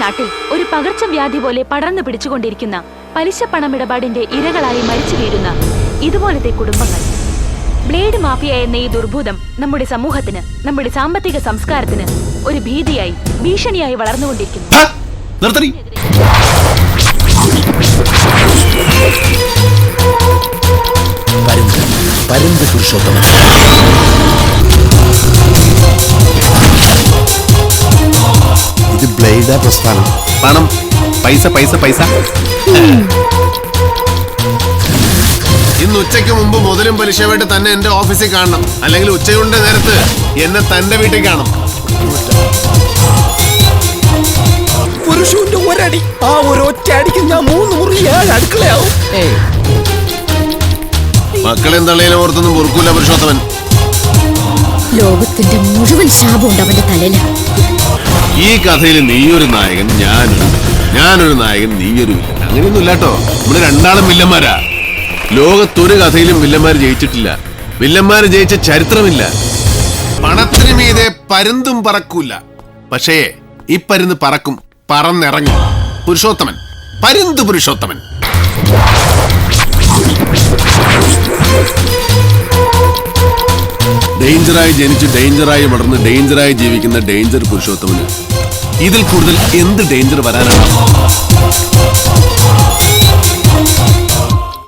നാട്ടിൽ ഒരു പകർച്ചവ്യാധി പോലെ പടർന്നു പിടിച്ചുകൊണ്ടിരിക്കുന്ന പലിശ പണമിടപാടിന്റെ ഇരകളായി മരിച്ചു വീഴുന്ന ഇതുപോലത്തെ കുടുംബങ്ങൾ. ബ്ലേഡ് മാഫിയ എന്ന ഈ ദുർഭൂതം നമ്മുടെ സമൂഹത്തിന്, നമ്മുടെ സാമ്പത്തിക സംസ്കാരത്തിന് ഒരു ഭീതിയായി, ഭീഷണിയായി വളർന്നുകൊണ്ടിരിക്കുന്നു. ഇത് ബ്ലേഡ് പ്രസ്ഥാനം. പണം, പൈസ, പൈസ, പൈസ. ഇന്ന് ഉച്ചയ്ക്ക് മുമ്പ് മുതലും പലിശമായിട്ട് തന്നെ എന്റെ ഓഫീസിൽ കാണണം. അല്ലെങ്കിൽ ഉച്ചയുടെ നേരത്ത് എന്നെ തന്റെ വീട്ടിൽ കാണും. പുരുഷന്റെ ഒരടി, ആ ഒരൊറ്റ അടിക്ക് ഞാൻ 3 മുറി 7 അടുക്കളയാവും. മക്കളെ തള്ളയിലും ഓർത്തൊന്നും പൊറുക്കൂല പുരുഷോത്തമൻ. ലോകത്തിന്റെ മുഴുവൻ ശാപമുണ്ട് അവന്റെ തലയില്. ഈ കഥയിൽ നീയൊരു നായകൻ, ഞാനൊരു നായകൻ, നീയൊരു വില്ലൻ. അങ്ങനെയൊന്നും ഇല്ലാട്ടോ. നമ്മള് രണ്ടാളും വില്ലന്മാരാ. ലോകത്തൊരു കഥയിലും വില്ലന്മാര് ജയിച്ചിട്ടില്ല. വില്ലന്മാര് ജയിച്ച ചരിത്രമില്ല. പണത്തിന് മീതെ പരുന്തും പറക്കൂല. പക്ഷേ ഈ പരുന്ത് പറക്കും, പറന്നിറങ്ങും. പുരുഷോത്തമൻ, പരുന്ത് പുരുഷോത്തമൻ. ഡേഞ്ചറായി ജനിച്ച് ഡേഞ്ചറായി വളർന്ന് ഡേഞ്ചറായി ജീവിക്കുന്ന ഡേഞ്ചർ പുരുഷോത്തമന് ഇതിൽ കൂടുതൽ എന്ത് ഡേഞ്ചർ വരാനാണ്?